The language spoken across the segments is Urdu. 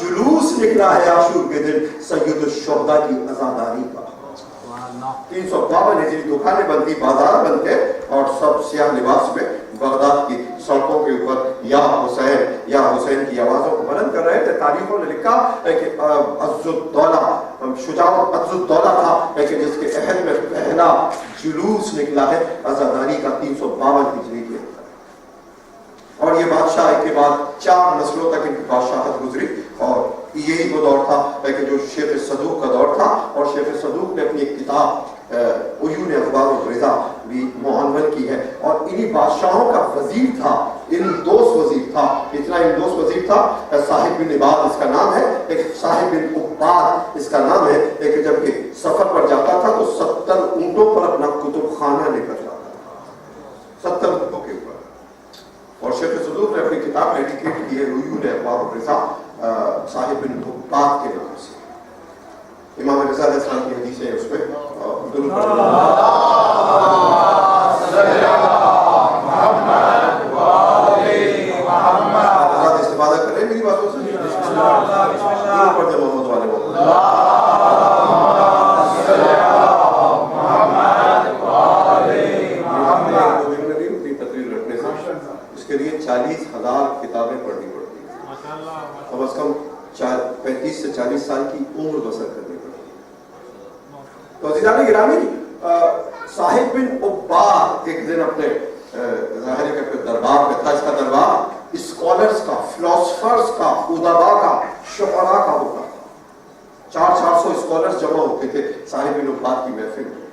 جلوس نکلا ہے عاشور کے دن سید الشہداء کی عزاداری کا. 352 ہجری دکانیں بندی، بازار بنتے اور سب سیاہ لباس میں بغداد کی سڑکوں کے اوپر یا حسین کی آوازوں کو بلند کر رہے تھے. تاریخوں نے لکھا ہے کہ عز الدولہ شجاع عز الدولہ تھا کہ جس کے عہد میں پہلا جلوس نکلا ہے عزاداری کا 352 ہجری کے. اور یہ بادشاہ کے بعد 4 نسلوں تک ان کی بادشاہت گزری اور یہی وہ دور تھا کہ جو شیخ صدوق کا دور تھا. اور شیخ صدوق نے اپنی ایک کتاب عیون اخبار الرضا بھی معنون کی ہے. اور انہی بادشاہوں کا وزیر تھا، اندوس وزیر تھا. اتنا اندوس وزیر تھا، صاحب بن عباد اس کا نام ہے، ایک صاحب بن عباد اس کا نام ہے. کہ جب یہ سفر پر جاتا تھا تو 70 اونٹوں پر اپنا کتب خانہ لے کر جاتا تھا، 70 اونٹوں کے اوپر. اور شیخ صدوق نے اپنی کتاب ڈیڈیکیٹ کی ہے عیون اخبار الرضا صاحب بن عباد کے نام سے. امام رضا علیہ السلام کی حدیث ہے اس میں درود حضرات استفادہ کریں میری باتوں سے. درود پڑھتے محمد والے تقریر رکھنے سے اس کے لیے 40,000 کتابیں پڑھنی پڑتی ہیں. کم از کم 35 سے 40 سال کی عمر بسر کرنی پڑتی ہے. تو عزیزان گرامی، صاحب بن عباد ایک دن اپنے ظاہر کے دربار میں تھا. اس کا دربار اسکالرز کا، فلاسفرز کا، ادباء کا، شعراء کا ہوتا تھا. 400 اسکالرز جمع ہوتے تھے صاحب بن عباد کی محفل میں.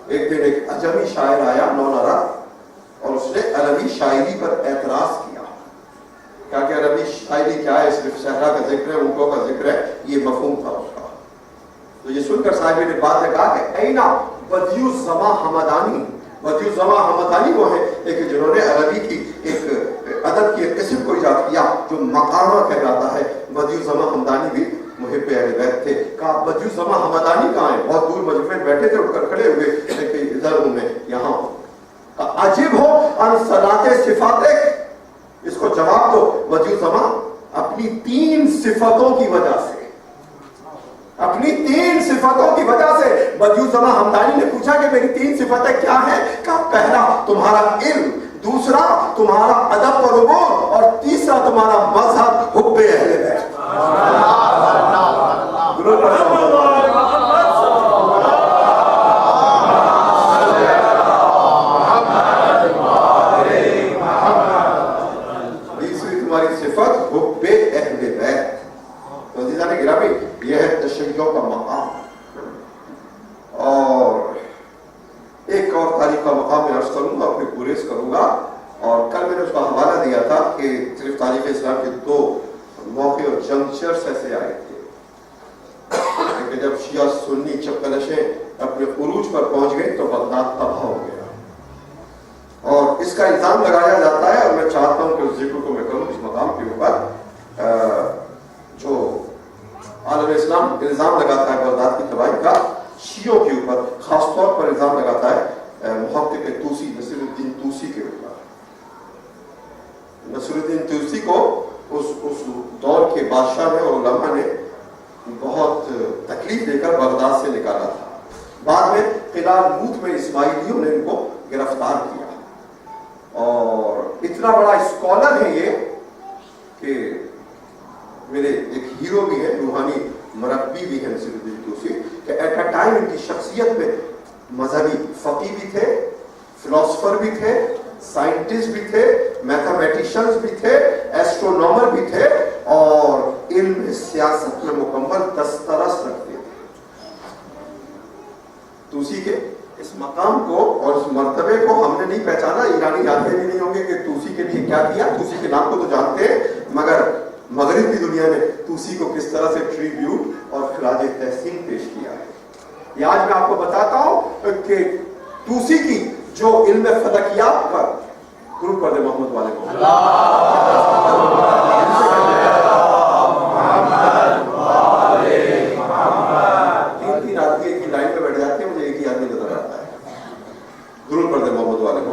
ایک دن ایک اجمی شاعر آیا نونرا اور اس نے عربی شاعری پر اعتراض کیا کہ عربی شاعری کیا ہے، صرف صحرا کا ذکر ہے، اونٹوں کا ذکر ہے. یہ مفہوم تھا اس کا. تو یہ سن کر صاحب نے بات نے کہا کہ اینا بدیع الزماں حمدانی. بدیع الزماں حمدانی وہ ہے کہ جنہوں نے عربی کی ایک ادب کی ایک قسم کو ایجاد کیا جو مقامہ کہلاتا ہے. بدیع الزماں حمدانی بھی محب اہل بیت تھے. کہا بدیع الزماں حمدانی کہاں ہیں؟ بہت دور مجمع میں بیٹھے تھے، اٹھ کر کھڑے ہوئے کہ ادھر ہوں میں، یہاں ہوں. عجیب ہو ان صلاۃ صفاتک. اس کو جواب دو. بدیع الزماں اپنی 3 صفتوں کی وجہ سے، اپنی 3 صفتوں کی وجہ سے بدیع الزماں حمدانی نے پوچھا کہ میری 3 صفتیں کیا ہیں؟ کہا پہلا تمہارا علم، دوسرا تمہارا ادب و ربوع، اور تیسرا تمہارا مذہب حب اہل بیت. یہ ہے تشیع کا مقام. اور ایک اور تاریخ کا مقام میں عرض کروں گا، پھر گریز کروں گا. اور کل میں نے اس کا حوالہ دیا تھا کہ صرف تاریخ اسلام کے 2 موقع اور جنکچرز ایسے آئے تھے کہ جب شیعہ سنی چپکلشیں اپنے عروج پر پہنچ گئے تو بغداد تباہ ہو گیا. اور اس کا الزام لگایا جاتا ہے، اور میں چاہتا ہوں کہ اس ذکر کو میں کروں اس مقام کے اوپر. جو عالم اسلام الزام لگاتا ہے بغداد کی تباہی کا شیعوں کے اوپر، خاص طور پر الزام لگاتا ہے محقق طوسی نصیر الدین طوسی کے اوپر. نصیر الدین طوسی کو اس دور کے بادشاہ نے اور علماء نے بہت تکلیف دے کر بغداد سے نکالا تھا. بعد میں قلعہ لوط میں اسماعیلیوں نے ان کو گرفتار کیا. اور اتنا بڑا اسکالر ہے یہ کہ میرے ایک ہیرو بھی ہے، روحانی مربی بھی ہے نصیر الدین طوسی، کہ ایٹ اے ٹائم ان کی شخصیت میں مذہبی فقی بھی تھے، فلاسفر بھی تھے، سائنٹسٹ بھی تھے، میتھمیٹیشنز بھی تھے، ایسٹرونومر بھی تھے، اور علم سیاست میں مکمل دسترس رکھتے تھے. طوسی کے اس مقام کو اور اس مرتبے کو ہم نے نہیں پہچانا. ایرانی جانتے بھی نہیں ہوں گے کہ طوسی کے لیے کیا کیا. طوسی کے نام کو تو جانتے ہیں، مگر مغرب کی دنیا نے طوسی کو کس طرح سے ٹریبیوٹ اور خراج تحسین پیش کیا ہے. یہ آج میں آپ کو بتاتا ہوں کہ طوسی کی جو علم فلکیات پر درود پڑھ دے محمد والے کو. 3 آدمی ایک ہی لائن پہ بیٹھ جاتے ہیں، مجھے ایک ہی آدمی نظر آتا ہے. درود پڑھ دے محمد والے کو.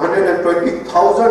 120,000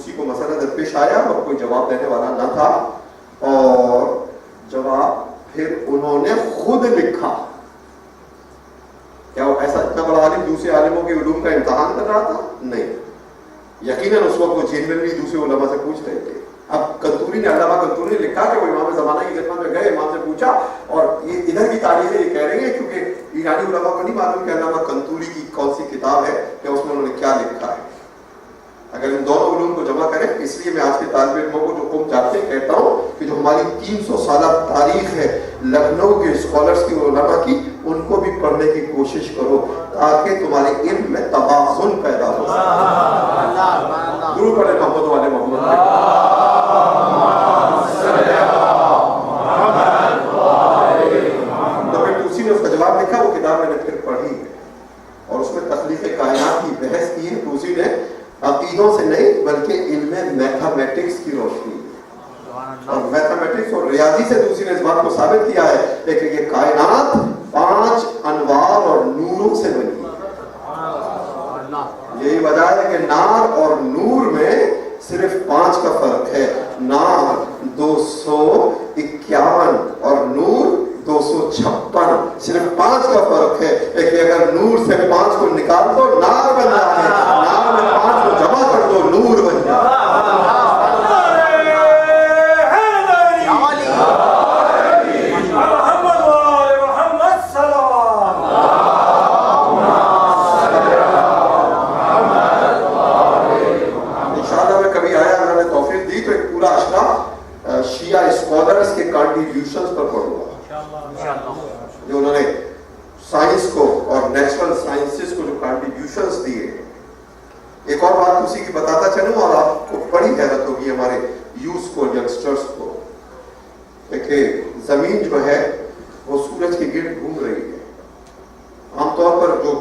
توسی کو مسئلہ درپیش آیا اور کوئی جواب دینے والا نہ تھا، اور جواب پھر انہوں نے خود لکھا. کیا وہ ایسا اتنا بڑا عالم دوسرے عالموں کے علوم کا امتحان کر رہا تھا؟ نہیں. یقیناً اس وقت وہ جنرلی دوسرے علماء سے پوچھ رہے تھے. اب کنتوری نے، علامہ کنتوری نے لکھا کہ وہ امام زمانہ کی خدمت میں گئے، امام سے پوچھا، اور یہ ادھر کی تاریخیں یہ کہہ رہی ہیں کیونکہ ایرانی علماء کو نہیں معلوم کہ علامہ کنتوری کی کون سی کتاب ہے کہ اس میں انہوں نے کیا لکھا ہے. اگر ان دونوں علوم کو جمع کریں، اس لیے میں آج کے طالب علموں کو جو قوم چاہتے ہیں کہتا ہوں کہ جو ہماری 300 سالہ تاریخ ہے لکھنؤ کے اسکالرس کی، علماء کی، ان کو بھی پڑھنے کی کوشش کرو تاکہ تمہارے علم میں توازن پیدا ہو سکے. ضرور پڑھیں محمد والے محمد. تو پھر توسی نے اس کا جواب لکھا، وہ کتاب میں نے پھر پڑھی ہے اور اس میں تخلیق کائنات کی بحث کی ہے. توسی نے عقیدوں سے نہیں بلکہ علم میتھمیٹکس کی روشنی، اور میتھمیٹکس اور ریاضی سے دوسری نے اس بات کو ثابت کیا ہے کہ یہ کائنات 5 انوار اور نوروں سے بنی ہے. یہی وجہ ہے کہ نار اور نور میں صرف 5 کا فرق ہے. نار 251 اور نور 256، صرف 5 کا فرق ہے کہ اگر نور سے 5 کو نکال دو نار بن جائے، نار میں 5 کو جمع کر دو نور بن جائے. شیعہ اسکالرز کے کانٹریبیوشنز پر پڑھوں گا جو انہوں نے سائنس کو اور نیچرل سائنسز کو جو کانٹریبیوشنز دیے. ایک اور بات اسی کی بتاتا چلوں اور آپ کو بڑی حیرت ہوگی ہمارے یوز کو، ینگسٹرز کو، کہ زمین جو ہے وہ سورج کے گرد گھوم رہی ہے. عام طور پر جو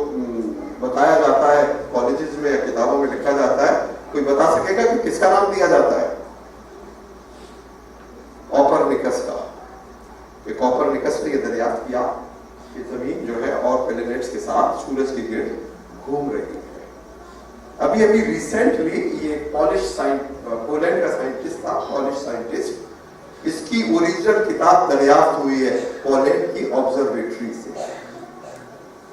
بتایا جاتا ہے کالجز میں یا کتابوں میں لکھا جاتا ہے، کوئی بتا سکے گا کہ کس کا نام دیا جاتا ہے؟ کوپرنیکس کا. کہ کوپرنیکس نے یہ دریافت کیا کہ زمین جو ہے اور پلینٹس کے ساتھ سورج کے گرد گھوم رہی ہے. ابھی ریسنٹلی یہ پولینڈ کا سائنٹسٹ تھا، پولش سائنٹسٹ، اس کی اوریجنل کتاب دریافت ہوئی ہے پولینڈ کی آبزرویٹری سے،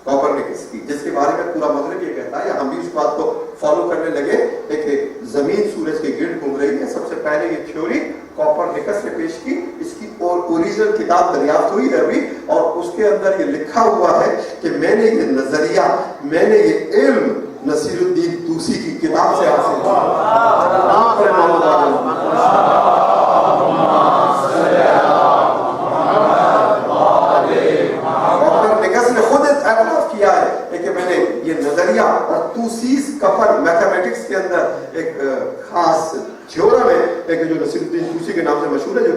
کوپرنیکس کی، جس کے بارے میں پورا مغرب یہ کہتا ہے، ہم بھی اس بات کو فالو کرنے لگے کہ زمین سورج کے گرد گھوم رہی ہے. سب سے پہلے یہ تھیوری کوپرنیکس نے پیش کی، اس کی اوریجنل کتاب دریافت ہوئی ہے ابھی، اور اس کے اندر یہ لکھا ہوا ہے کہ میں نے یہ نظریہ، میں نے یہ علم نصیر الدین طوسی کی کتاب سے حاصل کیا. کوپرنیکس نے خود اعتراف کیا ہے کہ میں نے یہ نظریہ، اور طوسی's کپل میتھمیٹکس کے اندر ایک خاص تھیورم ہے کہ جو نصیر الدین طوسی کے نام سے مشہور ہے، جو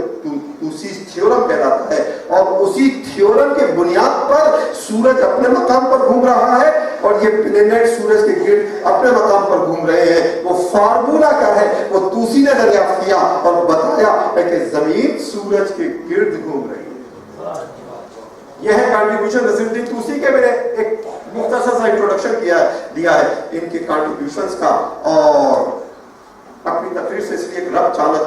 طوسی's تھیورم کہلاتا ہے، اور اسی تھیورم کے بنیاد پر سورج اپنے مقام پر گھوم رہا ہے اور یہ پلینٹ سورج کے گرد اپنے مقام پر گھوم رہے ہیں. وہ فارمولا کیا ہے؟ وہ طوسی نے دریافت کیا اور بتایا کہ زمین سورج کے گرد گھوم رہی ہے. یہ ہے کنٹریبیوشن نصیر الدین طوسی کے. میں نے ایک مختصر سا انٹروڈکشن دیا ہے ان کے کنٹریبیوشنز کا، اور اپنی تقریر سے اس لیے ایک رب چاہتا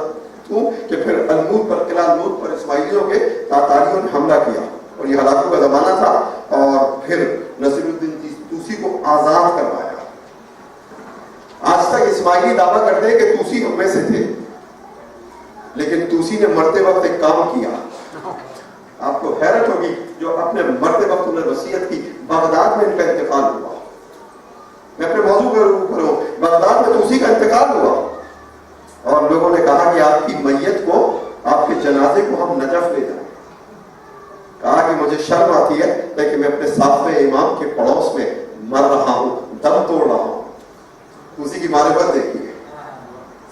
ہوں کہ پھر المود پر، قلعہ المود پر اسماعیلیوں کے تاتاریوں نے حملہ کیا اور یہ ہلاکوں کا زمانہ تھا، اور پھر نصیر الدین طوسی کو آزاد کروایا. آج تک اسماعیلی دعویٰ کرتے ہیں کہ طوسی ہم میں سے تھے، لیکن طوسی نے مرتے وقت ایک کام کیا. آپ کو حیرت ہوگی، جو اپنے مرتے وقت انہوں نے وصیت کی، بغداد میں ان کا انتقال ہوا. میں اپنے موضوع کے اوپر ہوں، بغداد میں طوسی کا انتقال ہوا اور لوگوں نے کہا کہ آپ کی میت کو، آپ کے جنازے کو ہم نجف لے جائیں. کہا کہ مجھے شرم آتی ہے کہ میں اپنے ساتویں امام کے پڑوس میں مر رہا ہوں، دم توڑ رہا ہوں. طوسی کی معرفت دیکھیے،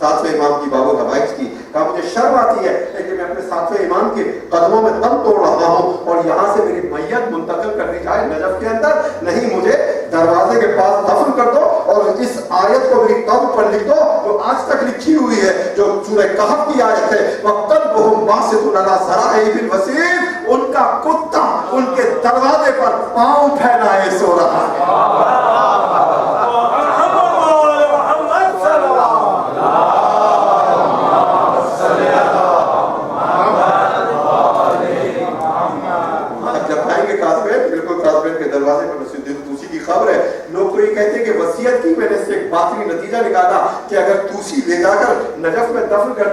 ساتویں امام کی، باب الحوائج کی. کہا مجھے شرم آتی ہے کہ میں اپنے ساتویں امام کے قدموں میں دم توڑ رہا ہوں اور یہاں سے میری میت منتقل کرنی جائے نجف کے اندر، نہیں، مجھے دروازے کے پاس دفن کر دو اور اس آیت کو میری قبر پر لکھ دو جو آج تک لکھی ہوئی ہے، جو سورہ کہف کی آیت ہے، وَقَلْبُهُمْ بَاسِطٌ عَلَىٰ ذَرَائِهِ بِالْوَسِيلِ. ان کا کتا ان کے دروازے پر پاؤں پھیلائے سو رہا ہے.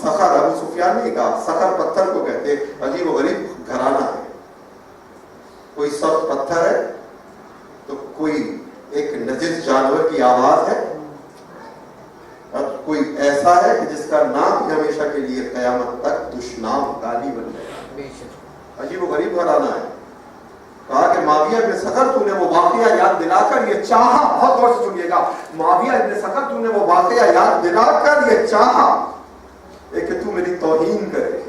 صخر، ابو سفیان نے کہا صخر پتھر کو کہتے، عجیب و غریب گھرانہ ہے. کوئی سخت پتھر ہے تو کوئی ایک نجس جانور کی آواز ہے، اور کوئی ایسا ہے کہ جس کا نام ہمیشہ کے لیے قیامت تک دشنام گالی بن جائے. عجیب و غریب گھرانہ ہے. کہا کہ معاویہ ابن صخر تو نے وہ واقعہ یاد دلا کر یہ چاہا، بہت غور سے سنیے گا، معاویہ ابن صخر تو نے وہ واقعہ یاد دلا کر یہ چاہا کہ تو میری توہین کرے،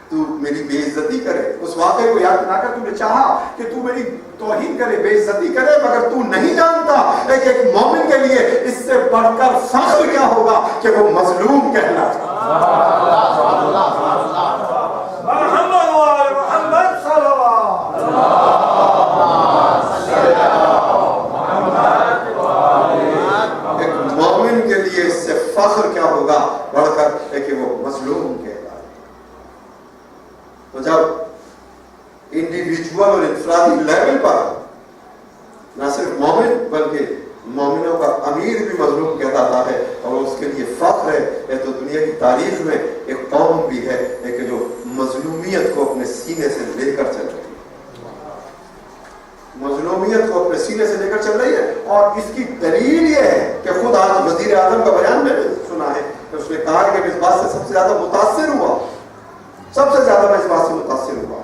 تو میری بے عزتی کرے. اس واقعے کو یاد دلا کر تو نے چاہا کہ تو میری توہین کرے، بے عزتی کرے، مگر تو نہیں جانتا ایک مومن کے لیے اس سے بڑھ کر فخر کیا ہوگا کہ وہ مظلوم کہلاتا. فخر کیا ہوگا بڑھ کر کہ وہ مظلوم کہتا ہے. تو جب انڈیویجول اور انفرادی لیول پر نہ صرف مومن بلکہ مومنوں کا امیر بھی مظلوم کہتا ہے اور اس کے لیے فخر ہے، تو دنیا کی تاریخ میں ایک قوم بھی ہے کہ جو مظلومیت کو اپنے سینے سے لے کر چل رہی ہے، مظلومیت کو اپنے سینے سے لے کر چل رہی ہے. اور اس کی دلیل یہ ہے کہ خود آج وزیر اعظم کا بیان میں نے سنا ہے کہ اس نے کہا کہ اس بات سے سب سے زیادہ متاثر ہوا، سب سے زیادہ میں اس بات سے متاثر ہوا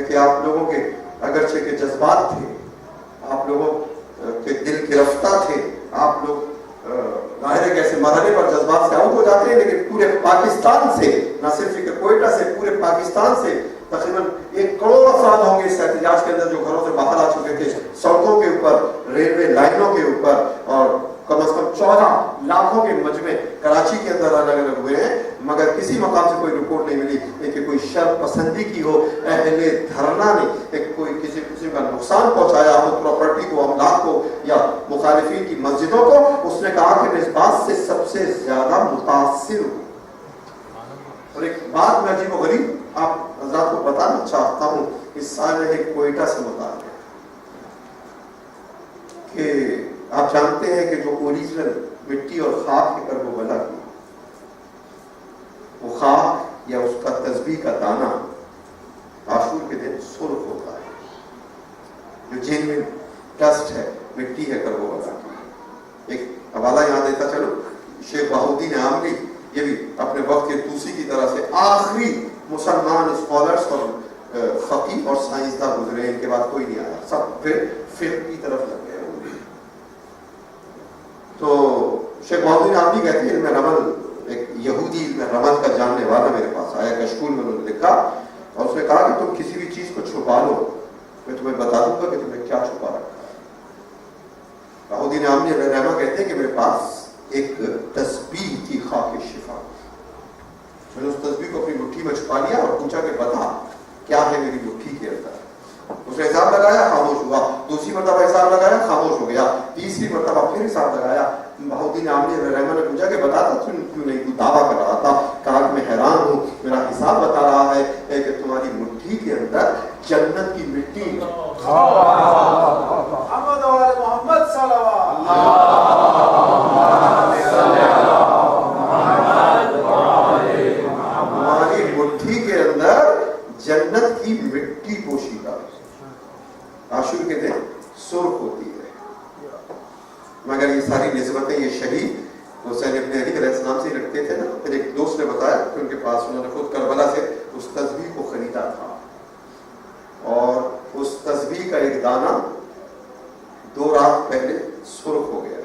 کہ آپ لوگوں کے اگرچہ کے جذبات تھے، آپ لوگوں کے دل گرفتہ تھے، آپ لوگ ظاہر ہے کہ ایسے مرحلے پر جذبات سے آؤٹ ہو جاتے ہیں، لیکن پورے پاکستان سے، نہ صرف کہ کوئٹہ سے، پورے پاکستان سے تقریباً 1 کروڑ افراد ہوں گے اس احتجاج کے اندر جو گھروں سے باہر آ چکے تھے، سڑکوں کے اوپر، ریلوے لائنوں کے اوپر، اور کم از کم 14 لاکھوں کے مجمع کراچی کے اندر الگ الگ ہوئے ہیں. مگر کسی مقام سے کوئی رپورٹ نہیں ملی کہ کوئی شر پسندی کی ہو، اہل دھرنا نے کوئی کسی قسم کا نقصان پہنچایا ہو پراپرٹی کو، املاک کو، یا مخالفین کی مسجدوں کو. اس نے کہا کہ میں اس بات سے سب سے زیادہ متاثر ہوں. اور ایک بات میں عجیب و غریب آپ حضرات کو بتانا چاہتا ہوں، اس سال ہے کوئٹہ سے متعلق کہ آپ جانتے ہیں کہ جو اوریجنل مٹی اور خاک کے کرب و بلا کی، وہ خاک یا اس کا تسبیح کا دانہ عاشور کے دن سرخ ہوتا ہے. جو جینوین ڈسٹ ہے، مٹی ہے کرب و بلا کی. ایک حوالہ یہاں دیتا چلو، شیخ بہاؤالدین عاملی، یہ بھی اپنے وقت کے توسی کی طرح سے آخری مسلمان اسکالرز اور فقیہ اور سائنسداں گزرے، ان کے بعد کوئی نہیں آیا، سب پھر فقہ کی طرف لگ گئے. تو شیخ بہاؤالدین عاملی کہتے ہیں علم رمل، ایک یہودی علم رمل کا جاننے والا میرے پاس آیا، کشکول میں انہوں نے لکھا اور اس نے کہا کہ تم کسی بھی چیز کو چھپا لو، میں تمہیں بتا دوں گا کہ تم نے کیا چھپا رکھا ہے. بہاؤالدین عاملی علیہ رحمہ کہتے ہیں کہ میرے پاس ایک تسبیح کی خاک شفا، میں نے اس تسبیح کو اپنی مٹھی میں چھپا لیا اور پوچھا کہ بتا کیا ہے میری مٹھی کے اندر. اس نے حساب لگایا، خاموش ہوا. دوسری مرتبہ حساب لگایا، خاموش ہو گیا. تیسری مرتبہ پھر حساب لگایا. بہاؤالدین عاملی علیہ رحمہ نے پوچھا کہ بتا تھا کیوں نہیں تو دعویٰ کر رہا تھا. کہا کہ میں حیران ہوں، میرا حساب بتا رہا ہے کہ تمہاری مٹھی کے اندر جنت کی مٹی ہے. محمد صلی اللہ ہماری مٹھی کے اندر جنت کی مٹی پوشیدہ. عاشور کے دن سرخ ہوتی ہے، مگر یہ ساری نسبتیں یہ شہید حسین ابن علی علیہ السلام سے رکھتے تھے نا. پھر ایک دوست نے بتایا کہ ان کے پاس انہوں نے خود کربلا سے اس تسبیح کو خریدا تھا اور اس تسبیح کا ایک دانہ 2 رات پہلے سرخ ہو گیا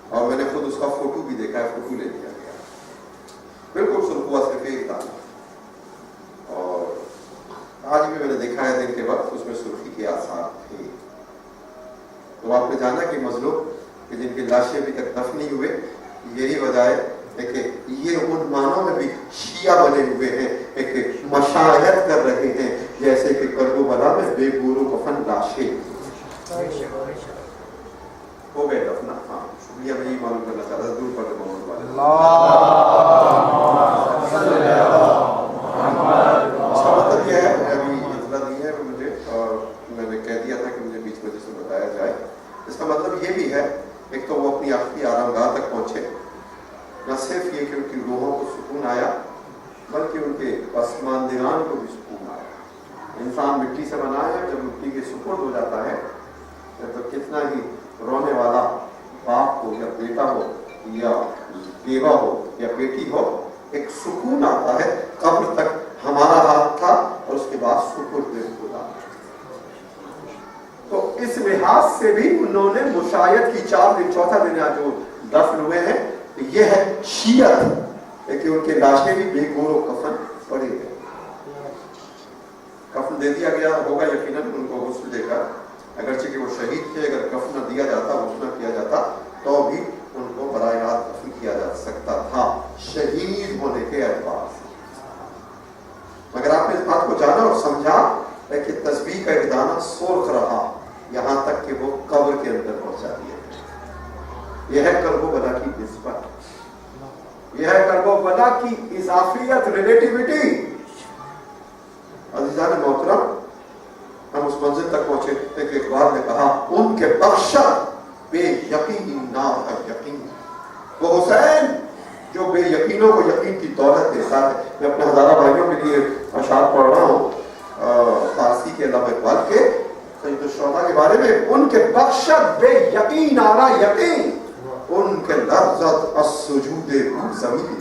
اور میں نے خود اس کا فوٹو بھی دیکھا ہے، فوٹو لے لیا گیا، بالکل سرخ ہوا، صرف ایک دانہ. اور آج بھی میں نے دیکھا ہے دن کے وقت اس میں سرخی کے آثار تھے. تو آپ نے جانا کہ مظلوم کہ جن کی لاشیں ابھی تک دفن نہیں ہوئے، یہی وجہ ہے کہ یہ ان معنوں میں بھی شیعہ بنے ہوئے ہیں کہ مشاہد کر رہے ہیں جیسے کہ کرب و بلا میں بے گور و کفن لاشیں ہو گئے دفن. ہاں شکریہ، میں یہ معلوم کرنا چاہتا تھا. دور پر محمد والے مطلب یہ ہے، ابھی اطلاع دی ہے مجھے اور میں نے کہہ دیا تھا کہ مجھے بیچ میں سے بتایا جائے. اس کا مطلب یہ بھی ہے، ایک تو وہ اپنی آخری آرام گاہ تک پہنچے نہ صرف یہ کہ ان کی روحوں کو سکون آیا بلکہ ان کے پسماندگان کو بھی سکون آیا۔ انسان مٹی سے بنا ہے، جب مٹی کے سپرد ہو جاتا ہے تو کتنا ہی رونے والا باپ ہو یا بیٹا ہو یا بیوہ ہو یا بیٹی ہو، ایک سکون آتا ہے۔ قبر تک ہمارا ہاتھ تھا اور اس کے بعد سپرد خدا۔ تو اس لحاظ سے بھی انہوں نے مشایعت کی 4 دن، چوتھا دن جو دفن ہوئے ہیں، یہ ہے شیعت کہ ان کے لاشیں بھی بے گور و کفن پڑے گئے۔ کفن دے دیا گیا ہوگا یقیناً ان کو غسل دے کر، اگرچہ کہ وہ شہید تھے، اگر کفن نہ دیا جاتا، غسل نہ کیا جاتا تو بھی ان کو براہ راست دفن کیا جا سکتا تھا شہید ہونے کے اعتبار سے۔ مگر آپ نے اس بات کو جانا اور سمجھا کہ تسبیح کا ایک دانہ سرخ رہا یہاں تک کہ وہ قبر کے اندر پہنچا دیا۔ یہ ہے قلب و بلا کی نسبت، یہ ہے قلب و بلا کی اضافیت، ریلیٹیوٹی۔ عزیزان محترم، ہم اس منزل تک پہنچے کہ اقبال نے کہا ان کے بخشت بے یقینی نام ہے یقین۔ وہ حسین جو بے یقینوں کو یقین کی دولت دیتا ہے۔ میں اپنے ہزارہ بھائیوں کے لیے اشعار پڑھ رہا ہوں فارسی کے علامہ اقبال کے سید الشہداء کے بارے میں۔ ان کے بخشت بے یقین آرا یقین، ان کے لفظت السجود رو زمین۔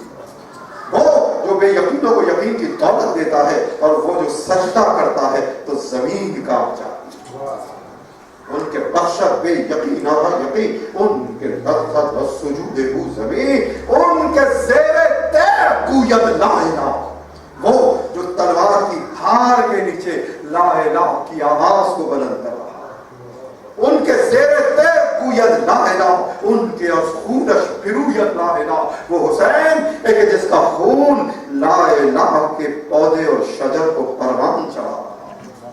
وہ جو بے یقینوں کو یقین کی دولت دیتا ہے اور وہ جو سجدہ کرتا ہے تو زمین کانپ جاتی ہے۔ ان کے بخشت بے یقین آرا یقین، ان کے لفظت السجود رو زمین، ان کے زیر تیر گوید لا الہ۔ وہ جو تلوار کی دھار کے نیچے لا الہ کی آواز کو بلند کر رہا ہے، ان کے زیر تیر گوید لا الہ، ان کے از خونش بروید لا الہ۔ وہ حسین ہے کہ جس کا خون لا الہ کے پودے اور شجر کو پروان چڑھا رہا ہے۔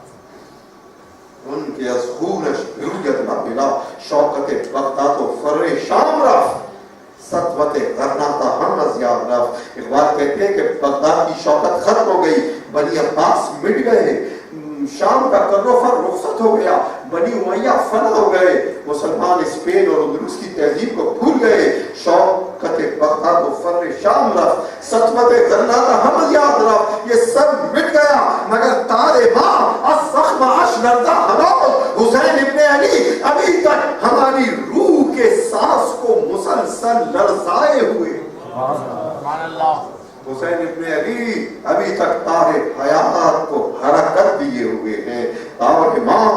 ان کے از خونش بروید لا الہ، شوکت بغداد و فر شام رفت، سطوت غرناتا ہم از یاد رفت۔ اقبال کہتے ہیں کہ بغداد کی شوکت ختم ہو گئی، بنی عباس مٹ گئے، شام کا کر و فر رخصت ہو گیا، بنی امیہ فنا ہو گئے، مسلمان اسپین اور اندلس کی تہذیب کو بھول گئے۔ شوکت بغداد و فر شام رفت، سطوت غرناتا ہم از یاد رفت، یہ سب مٹ گیا مگر تار ماں الزخم اش لرزہ ہنوز۔ حسین ابن علی ابھی تک ہماری روح کے سانس کو مسلسل لرزائے ہوئے۔ سبحان اللہ۔ حسین ابن علی ابھی تک تار حیات کو حرکت دیے ہوئے ہیں۔ تار ماں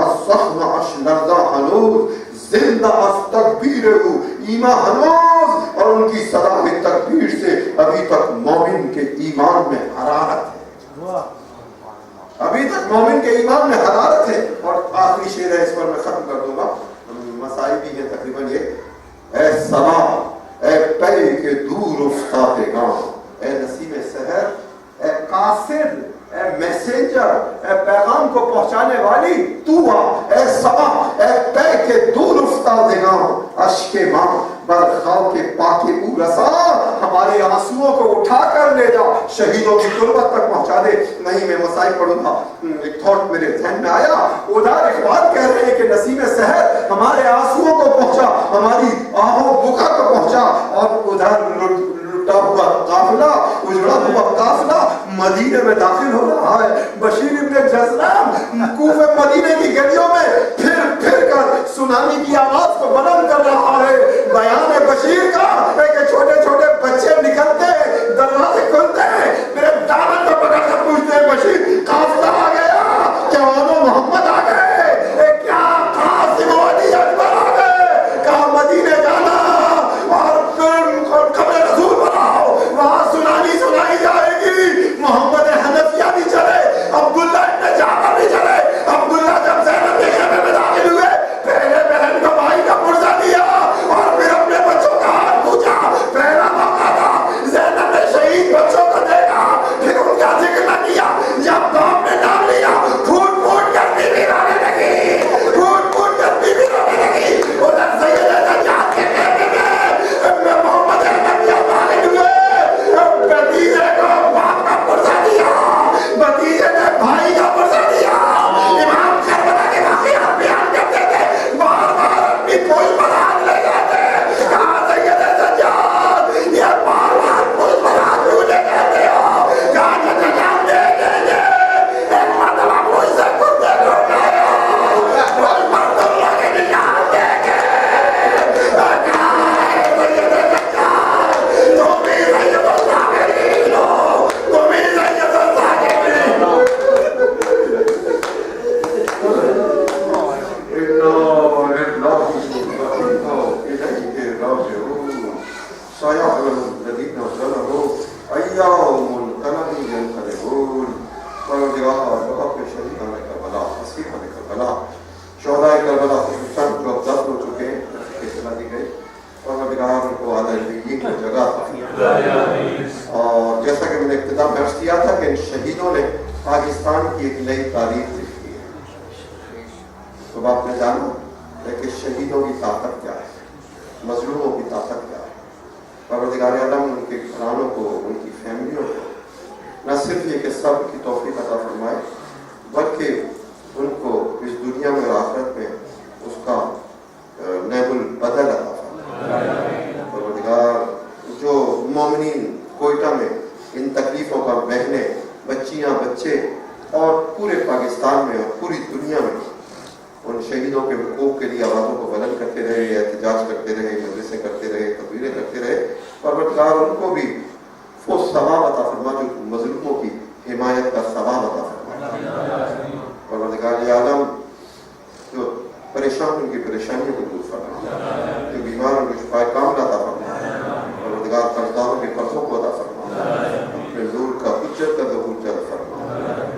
الزخم اش لرزہ ہنوز، زندہ از تکبیر ہو ایمان ہنوز، اور ان کی صدا تکبیر سے ابھی تک مومن کے ایمان میں حرارت ہے، ابھی تک مومن کے ایمان میں حرارت ہے۔ اور آخری شعر ہے، اس پر میں ختم کر دوں گا، مسائل بھی ہے تقریباً یہ۔ اے سما اے پے کے دور افتادے گاں، اے نسیم سحر، اے قاصد، اے میسنجر، اے پیغام کو پہنچانے والی تو آ۔ اے سما اے پے کے دور افتادے گاں، اشک ماں برخاو کے پاک او رسا، ہمارے آنسوؤں کو اٹھا کر لے جا، شہیدوں کی تربت تک پہنچا دے۔ نہیں، میں مسائل پڑھوں گا، ایک تھاٹ میرے ذہن میں آیا۔ ادھر اقبال کہہ رہے ہیں کہ نسیم سحر ہمارے آنسوؤں کو پہنچا، ہماری آہو بکا کو پہنچا، اور ادھر لٹا ہوا قافلہ، اجڑا ہوا قافلہ مدینے میں داخل ہو رہا ہے۔ بشیر ابن جزلان کوفہ مدینے کی گلیوں میں پھر پھر کر سنامی کی آواز کو بلند کر رہا ہے۔ بیان بشیر کا ہے کہ چھوٹے چھوٹے بچے نکلتے ہیں، دروازے کھلتے ہیں، میرے دامن کو پکڑ کر پوچھتے ہیں بشیر قافلہ آ گیا، کیا آنو محمد آ گئے، کیا قاسم علی اکبر آ گئے، کہا مدینے جانا اور پھر قبر رسول بناؤ، وہاں سنانی سنائی جائے گی۔ محمد حنفیہ بھی چلے، عبداللہ ابن جعفر بھی چلے۔ عبداللہ جب زینب کے خیمے میں داخل ہوئے، پہلے بہن کو بھائی کا پرزہ دیا اور پھر اپنے بچوں کا ہاتھ پوچھا، پہلے الذين ظلموا أيهم منقلب ينقلبون. پروردگار بہت کے شہیدان کربلا، حسینان کربلا، شہدائے کربلا خصوصاً جو اب دفن ہو چکے ہیں اطلاع دی گئی، پروردگار ان کو اعلیٰ علیین کی جگہ عطا فرمائے. اور جیسا کہ میں نے ابتدا میں عرض کیا تھا کہ ان شہیدوں نے پاکستان کی ایک نئی تاریخ لکھی ہے. تو آپ نے جانا ہے کہ شہیدوں کی طاقت کیا ہے، مظلوموں کی طاقت کیا ہے. پروردگار عالم ان کے گھرانوں کو، ان کی فیملیوں کو نہ صرف یہ کہ صبر کی توفیق عطا فرمائے، بلکہ ان کو اس دنیا میں اور آخرت میں اس کا نعم البدل عطا فرمائے. پروردگار جو مومنین کوئٹہ میں ان تکلیفوں کا بہنیں، بچیاں، بچے اور پورے پاکستان میں اور پوری دنیا میں ان شہیدوں کے حقوق کے لیے آوازوں کو بلند کرتے رہے، احتجاج کرتے رہے، مجلسیں کرتے رہے، تدبیریں کرتے رہے، پروردگار ان کو بھی وہ ثواب عطا فرما جو مظلوموں کی حمایت کا ثواب عطا فرما. پروردگار عالم جو پریشان ان کی پریشانیوں کو دور فرما، جو بیمار ان کو شفائے کاملہ عطا فرما. پروردگار قرضداروں کے قرضوں کو عطا فرما، اپنے نور کا حجت کا ظہور جلد فرما.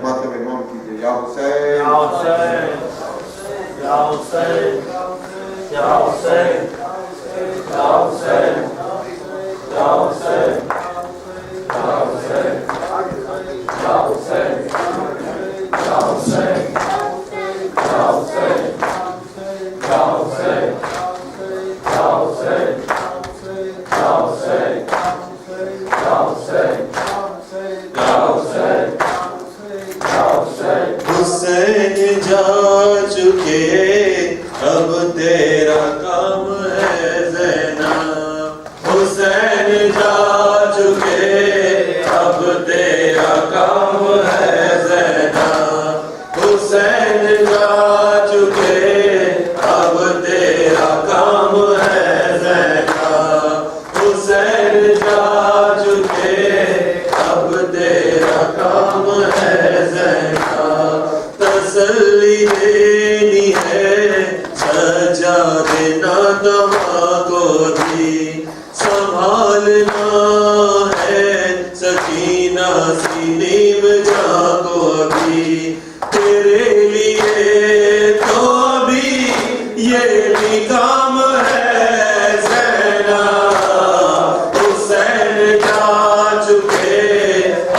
ماتم امام کیجیے. یا حسین یا حسین یا حسین یا حسین یا حسین یا حسین یا حسین یا حسین یا حسین یا حسین یا حسین یا حسین یا حسین یا حسین حسین جا چکے اب تیرا کام ہے زینب. حسین جا چکے اب تیرا کام ہے زینب. حسین جا چکے اب تیرا کام ہے زینب. حسین جا چکے اب تیرا کام ہے زینب. تسلی دینی ہے، سجا دینا دوا کو بھی، سنبھالنا ہے سکینہ سینے میں جا کو بھی. تیرے لیے تو ابھی یہ بھی کام ہے زینب. حسین جا چکے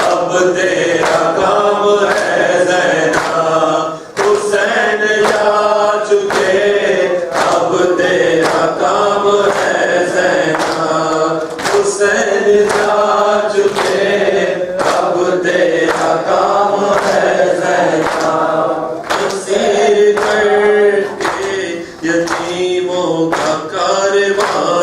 اب تیرا کام ہے زینب. حسین جا چکے اب تیرا کام ہے زینب. حسین جا چکے اب تیرا کام ہے زینب. اسیر کر کے یتیموں کا کارواں